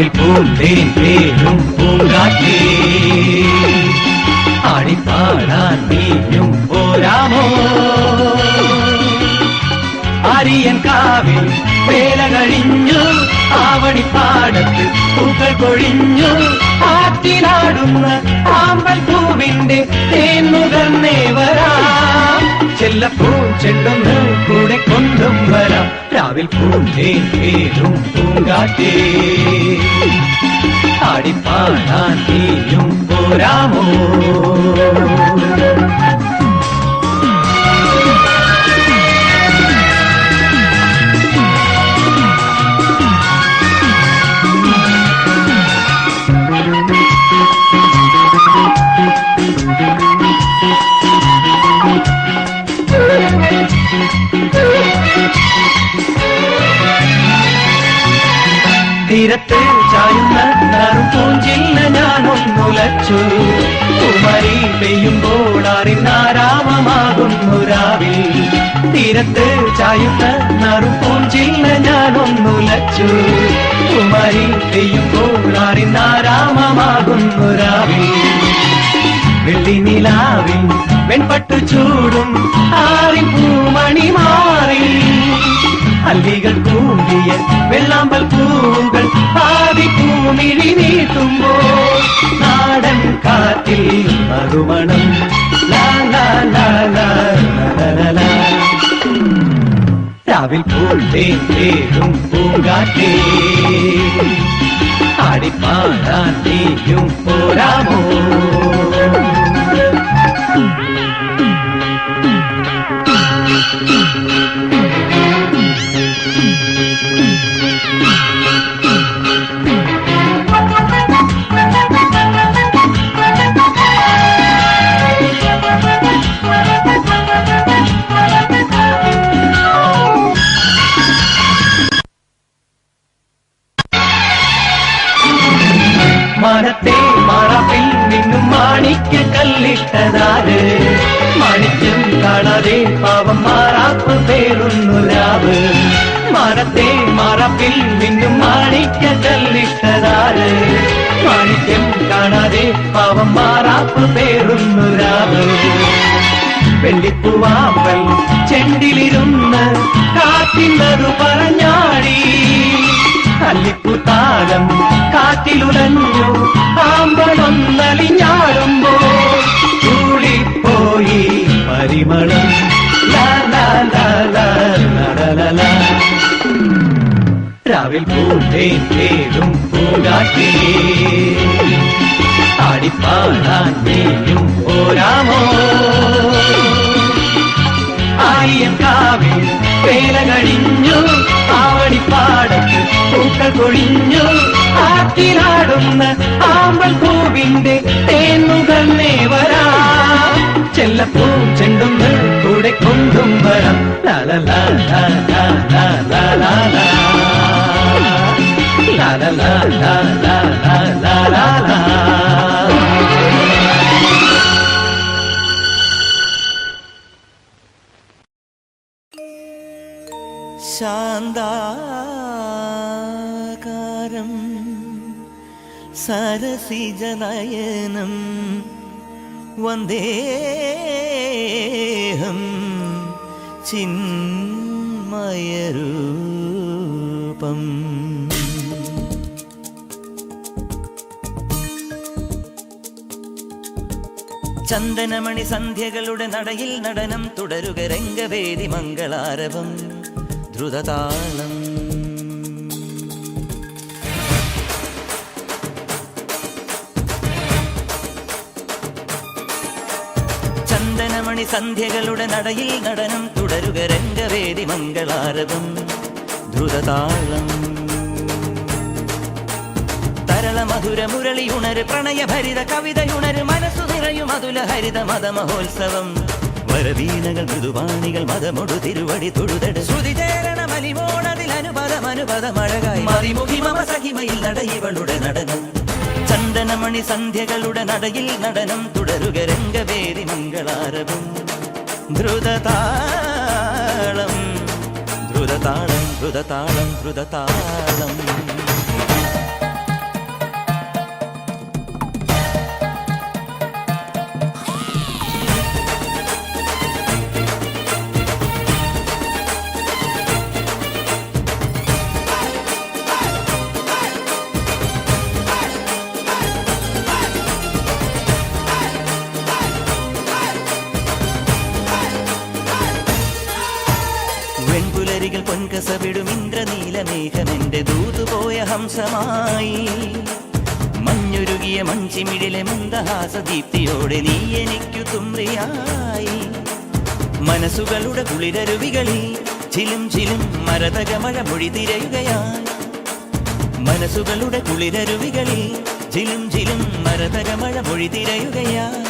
രാവിൽ പൂന്തേൻ പേരും പൂങ്കാറ്റേ ആടിപ്പാടാൻ നീയും പോരാമോ ആര്യൻ കാവിൽ വേല കഴിഞ്ഞു ആവണിപ്പാടത്ത് പൂക്കൾ കൊഴിഞ്ഞു ആറ്റിലാടുന്ന ആമ്പൽ പൂവിന്റെ തേന്നുകർന്നേ വരാം ചെല്ലപ്പൂ ചെണ്ടൊന്ന് കൂടെ കൊണ്ടും വരാം രാവിൽ പൂന്തേൻ പേരും പൂങ്കാറ്റേ ആടിപ്പാടാൻ നീയും പോരാമോ തീരത്ത് ചായുന്ന നറുപൂഞ്ചില്ല ഞാനൊന്നുലച്ചു കുമരി പെയ്യുമ്പോൾ അറിഞ്ഞാരാമമാകുന്നു രാവിൽ തീരത്ത് ചായുന്ന നറുപൂഞ്ചില്ല ഞാനൊന്നുലച്ചു കുമരി പെയ്യുമ്പോൾ അറിഞ്ഞാരാമമാകുന്നു രാവിൽ വെള്ളി നിലാവിൽ വെൺപട്ടു ചൂടും ആറി പൂമണി മാറി അല്ലികൾ കൂടിയ വെള്ളാമ്പൽ പൂവുകൾ ആദി പൂമിഴി നീട്ടുമ്പോൾ നാടൻ കാറ്റിൽ മറുമണം രാവിൽ പൂന്തേൻ പേരും പൂങ്കാറ്റേ ആടിപ്പാടാൻ നീയും പോരാമോ മാനത്തെ മാറാപ്പിൽ നിന്നും മാണിക്ക കല്ലിട്ടതാര് മാണിക്യം കാണാതെ പാവം മാറാപ്പ് പേറുന്നു രാവ് മാനത്തെ മാറാപ്പിൽ നിന്നും മാണിക്ക കല്ലിട്ടതാര് മാണിക്യം കാണാതെ പാവം മാറാപ്പ് പേറുന്നു രാവ് വെള്ളിപ്പൂവാമ്പൽ ചെണ്ടിലിരുന്ന് കാറ്റിന്നതു പറഞ്ഞാടി അല്ലിപ്പൂത്താലം കാറ്റിലുലഞ്ഞു ആമ്പലൊന്നലിഞ്ഞാടുമ്പോൾ ചൂളിപ്പോയി പരിമളം രാവിൽ പൂന്തേൻ പേരും പൂങ്കാറ്റേ ആടിപ്പാടാൻ നീയും പോരാമോ ആര്യം കാവിൽ വേല കഴിഞ്ഞു ആവണിപ്പാടത്ത് പൂക്കൾ കൊഴിഞ്ഞു ആറ്റിലാടുന്ന ആമ്പൽ പൂവിന്റെ തേന്നുകർന്നേ വരാം ചെല്ലപ്പൂ ചെണ്ടൊന്ന് കൂടെ കൊണ്ടും വരാം ശാന്താകാരം സരസിജനയനം വന്ദേഹം ചിന്മയരൂപം ചന്ദനമണി സന്ധ്യകളുടെ നടയിൽ നടനം തുടരുക രംഗവേദി മംഗളാരവം ദ്രുതതാളം ചന്ദനമണി സന്ധ്യകളുടെ നടയിൽ നടനം തുടരുക രംഗവേദി മംഗളാരവം ദ്രുതതാളം തരള മധുര മുരളിയുണര് പ്രണയഭരിത കവിതയുണര് മനസ്സു നിറയും അതുല ഹരിത മതമഹോത്സവം വരവീണകൾ മൃദുവാണികൾ മതമൊടു തിരുവടി തൊഴുതട് ശ്രുതി ചേരണ മലിമോണതിൽ അനുപദ മഴകായി മറിമുഖി മമ സഹിമയിൽ നടയിവളുടെ നടനം ചന്ദനമണി സന്ധ്യകളുടെ നടയിൽ നടനം തുടരുക രംഗവേദി മംഗളാരവം ദ്രുതതാളം ദ്രുതതാളം ദ്രുതതാളം ദ്രുതതാളം പൊൻകസവിടും ഇന്ദ്രനീലമേഘമെന്റെ ദൂതുപോയ ഹംസമായി മഞ്ഞുരുകിയ മൺചിമിഴിലെ മന്ദഹാസദീപ്തിയോടെ നീ എനിക്കു തുമ്രിയായി മനസ്സുകളുടെ കുളിരരുവികളിൽ ചിലും ചിലും മരതകമഴ മൊഴി തിരയുകയായി മനസ്സുകളുടെ കുളിരരുവികളിൽ ചിലും ചിലും മരതകമഴ മൊഴി തിരയുകയായി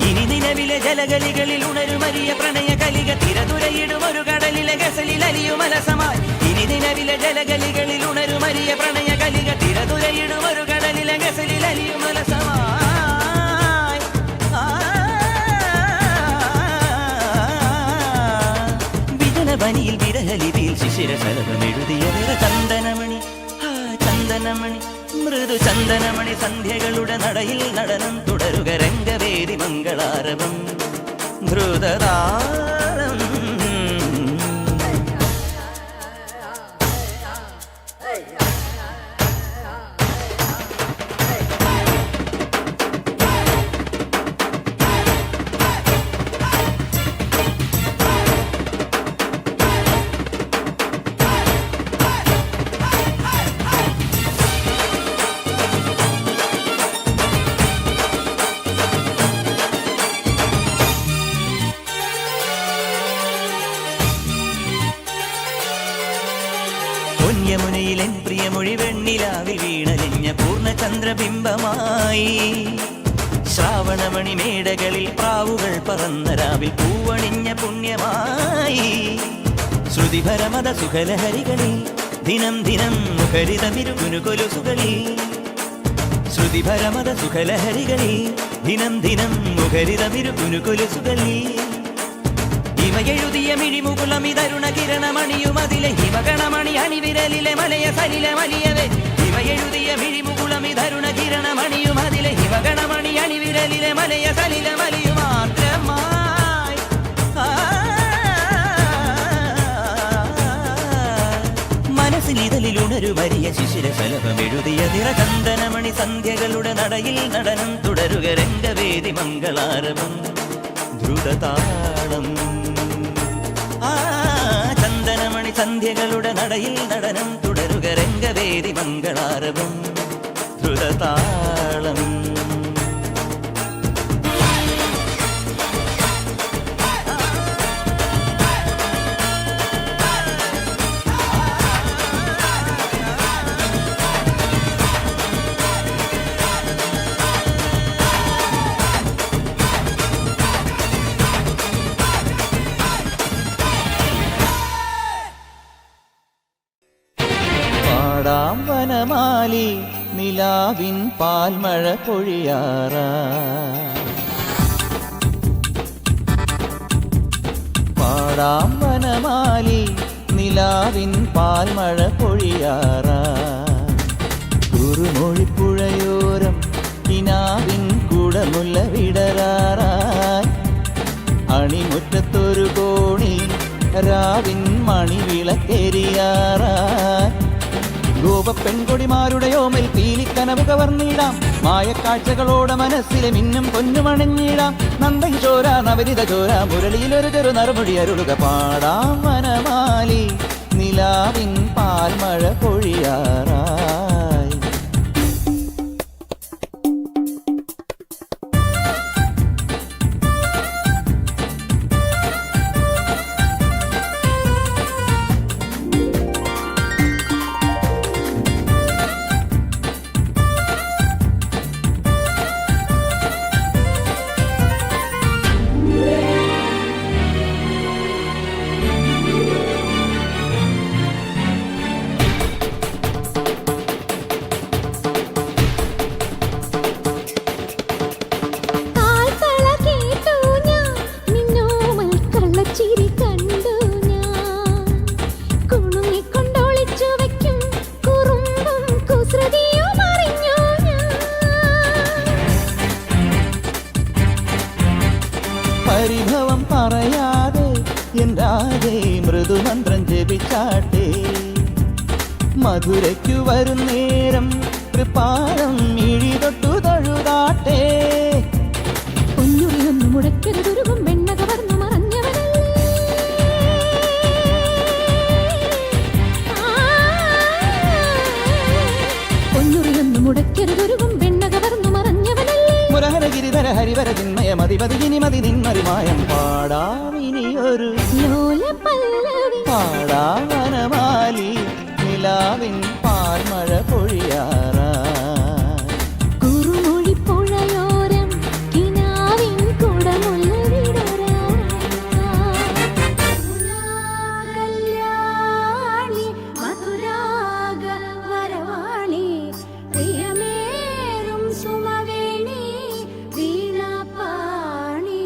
ഇനി നിലവിലെ ജലഗലികളിൽ ഉണരുമരിയ പ്രണയ കലിക തിരതുരയിടും ഒരു കടലിലെ ഗസലിൽ അലിയുമലസമായി ഇനി നിലവിലെ ജലഗലികളിൽ ഉണരുമരിയ പ്രണയ കലിക തിരതുരയിടും ഒരു കടലിലെ ഗസലിൽ അലിയുമലസമായി വിജനവനിയിൽ വിരഹലിപിയിൽ ശിശിരശലഭമെഴുതിയ ചന്ദനമണി ചന്ദനമണി മൃദു ചന്ദനമണി സന്ധ്യകളുടെ നടയിൽ നടനം തുടരുക രംഗവേദി മംഗളാരവം ധ്രുതതാരം യമുനയിലെൻ പ്രിയമൊഴി വെണ്ണിലാവിൽ വീണലിഞ്ഞ പൂർണ്ണചന്ദ്രബിംബമായി ശ്രാവണമണി മേടകളിൽ പ്രാവുകൾ പറന്ന രാവിൽ പൂവണിഞ്ഞ പുണ്യമായി ശ്രുതിഭരമത സുഖലഹരികളിൽ ദിനം ദിനം മുഖരിതമിരുകുനുകൊലുസുകളിൽ ശ്രുതിഭരമത സുഖലഹരികളിൽ ദിനം ദിനം മുഖരിതമിരുകുനുകൊലുസുകളിൽ ഹിമയെഴുതിയ മിഴിമുകുളമിതരുണ കിരണമണിയുമതിലെ ഹിമഗണമണി അണിവിരലിലെ മലയ സലിലെ മലിയവേ ഹിമയെഴുതിയ മിഴിമുകുളമിതരുണ കിരണമണിയുമതിലെ ഹിമഗണമണി അണിവിരലിലെ മലയ സലിലെ മലിയു മാത്രമായി മനസ്സിൽ ഇതലിലുണരു വലിയ ശിശിരശലഭമെഴുതിയ നിറചന്ദനമണി സന്ധ്യകളുടെ നടയിൽ നടനം തുടരുക രംഗവേദി മംഗളാരവം ദ്രുതതാളം ചന്ദനമണി സന്ധ്യകളുടെ നടയിൽ നടനം തുടരുക രംഗവേദി മംഗളാരവം ദ്രുതതാളം വനമാലി നിലാവിൻ പാൽമഴ പൊഴിയാറാ പാടാം വനമാലി നിലാവിൻ പാൽമഴ പൊഴിയാറാ കുറുമൊഴിപ്പുഴയോരം കിനാവിൻ കുടമുല്ല വിടരാറായി അണിമുറ്റത്തൊരു കോണി രാവിൻ മണിവിളക്കെരിയാറായി ഗോപ പെൺകൊടിമാരുടെയോമൽ പീലിക്കനവ് കവർന്നിടാം മായക്കാഴ്ചകളോടെ മനസ്സിലെ മിന്നും പൊന്നുമണിഞ്ഞിടാം നന്ദകിശോര നവരിത ചോര മുരളിയിലൊരു ചെറു നറുമൊഴി അരുളുക പാടാം വനമാലി നിലാവിൻ പാൽമഴ പൊഴിയാറായി പരിഭവം പറയാതെ എന്താതെ മൃദുമന്ത്രം ജപിച്ചാട്ടെ മധുരയ്ക്കു വരും നേരം കൃപാലം മിഴി തൊട്ടു തഴുതാട്ടെ മുടക്കരുതുരുകും വെണ്ണ കവർന്നു മറഞ്ഞവനല്ലേ മുടക്കരുതൊരുകും വെണ്ണകവർന്നു മറഞ്ഞവനല്ലേ മുരഹരഗിരിധര ഹരിവര ചിന്മയ മതിപതിനി മതി നിന്മറിമായം പാടാമിനിയൊരു ലോല പല്ലവി പാടാവനമാലി നിലാവിൻ പാൽമഴ പൊഴിയാറാ കുറുമൊഴി പുഴയോരം കിനാവിൻ കുടമുള്ള വിടരാളി മധുരാഗ വരവാളി പ്രിയമേറും സുമവേണി വീണാപാണി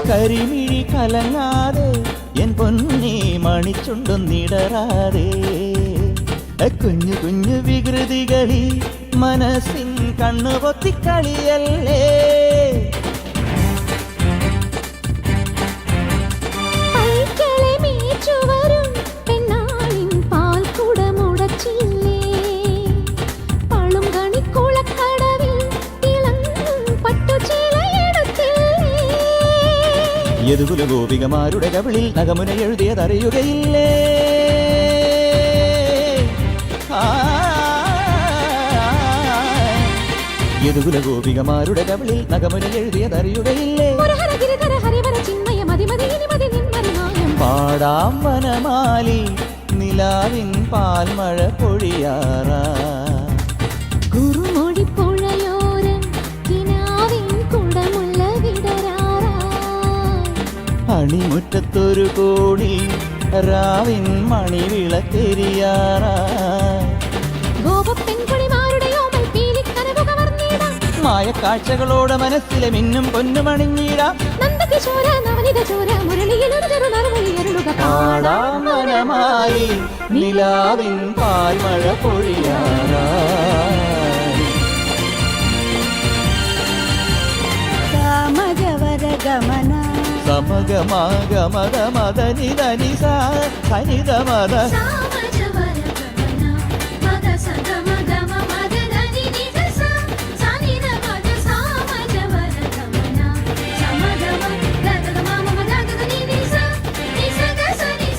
കരിമിഴി കലങ്ങാതെ എൻ പൊന്നി മണിച്ചുണ്ടൊന്നിടരാതെ കുഞ്ഞു കുഞ്ഞു വികൃതികളിൽ മനസ്സിൻ കണ്ണു പൊത്തിക്കളിയല്ലേ പൈക്കളെ മേച്ചുവരും പെണ്ണാളിൻ പാൽക്കുടമുടച്ചില്ലേ പളും കണിക്കുളക്കടവിൽ തിളങ്ങും പട്ടുചീലയെടുത്തില്ലേ യദുകുല ഗോപികമാരുടെ കവിളിൽ നഗമുന എഴുതിയതറിയുകയില്ലേ യദുകുല ഗോപികമാരുടെ കവിളിൽ നഗമുന എഴുതിയതറിയുകയില്ലേ മുരഹരഗിരിധര ഹരിവര ചിന്മയ മതിമതിനി മതി നിന്മറിമായം പാടാം വനമാലി നിലാവിൻ പാൽമഴ പൊഴിയാറാ കുറുമൊഴി പുഴയോരം കിനാവിൻ കുടമുള്ള വിടരാറായി അണിമുറ്റത്തൊരു കോടി രാവിൻ മണിവിളക്കെരിയാറാ ഗോപപ്പെൺകുളിമാരുടെ ഓമൽ പീലിക്കനവു കവർന്നിടാം മായക്കാഴ്ചകളോടെ മനസ്സിലെ മിന്നും പൊന്നുമണിഞ്ഞിടാം നന്ദകിശോര നവനിത ചോര മുരളിയിലൊരു ചെറു നറുമൊഴി അരുളുക പാടാം വനമാലി നിലാവിൻ പാൽമഴ പൊഴിയാറാ കാമജവര ഗമന സമഗമഗമദമദനിധനി സനിധമദ സാമജവര ഗമന മദ സഗമ ഗമ മദ ധനി നിധ സ സനിധ മദ സാമജവര ഗമന സമഗമ ഗഗ മമ മദ ഗഗ നി നി സ നി സ ഗ സ നി സ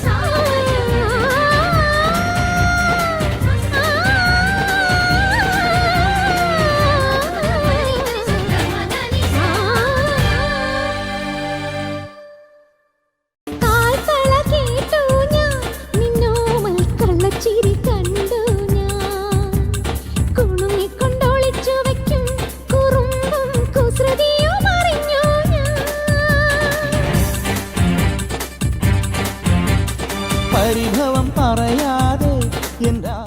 കാൽത്തള കേട്ടു ഞാൻ നിന്നോമൽ കള്ളച്ചിരി കണ്ടു ഞാൻ കുണുങ്ങിക്കൊണ്ടൊളിച്ചു വയ്ക്കും കുറുമ്പും കുസൃതിയും അറിഞ്ഞു ഞാൻ പരിഭവം പറയാതെ എന്താ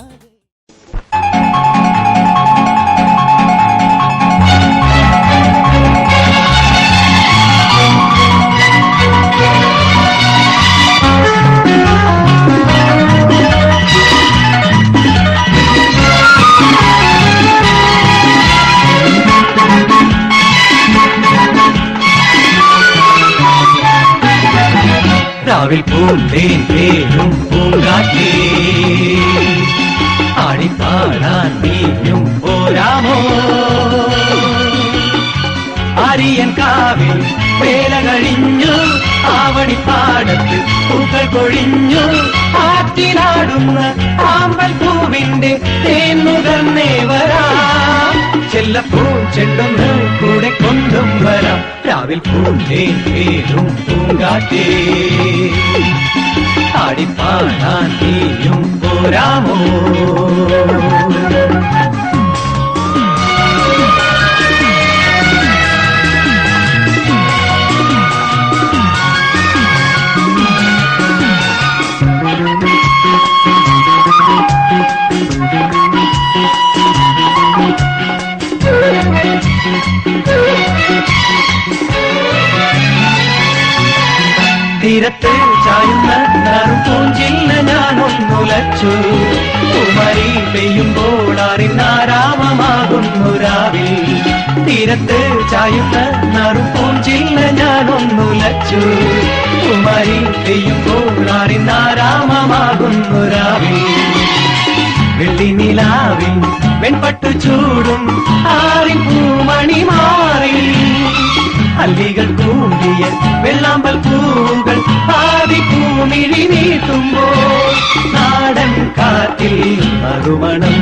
രാവിൽ പൂന്തേൻ പേരും പൂങ്കാറ്റേ ആടിപ്പാടാൻ നീയും പോരാമോ ആര്യൻ കാവിൽ വേല കഴിഞ്ഞു ആവണിപ്പാടത്ത് പൂക്കൾ കൊഴിഞ്ഞു ആറ്റിലാടുന്ന ആമ്പൽ പൂവിന്റെ തേൻ നുകർന്നേ വരാം ചെല്ലപ്പൂൻ ചെണ്ടൊന്ന് കൂടെ കൊണ്ടും വരാം രാവിൽ പൂന്തേൻ പേരും പൂങ്കാറ്റേ ആടിപ്പാടാൻ നീയും പോരാമോ തീരത്ത് ചായുന്ന നറുപൂഞ്ചില്ല ഞാനൊന്നുലച്ചു കുമരി പെയ്യുമ്പോൾ അറിനാരാമമാകുന്നു രാവിൽ തീര തീരത്ത് ചായുന്ന നറുപൂഞ്ചില്ല ഞാനൊന്നുലച്ചു കുമാരി പെയ്യുമ്പോൾ ആറിനാരാമമാകുന്നു രാവിൽ വെള്ളി നിലാവിൽ വെൺപട്ടു ചൂടും ആറി പൂമണി മാറി അല്ലികൾ കൂടിയ വെള്ളാമ്പൽ പൂവുകൾ ആദി പൂമിഴി നീട്ടുമ്പോൾ നാടൻ കാറ്റിൽ മറുമണം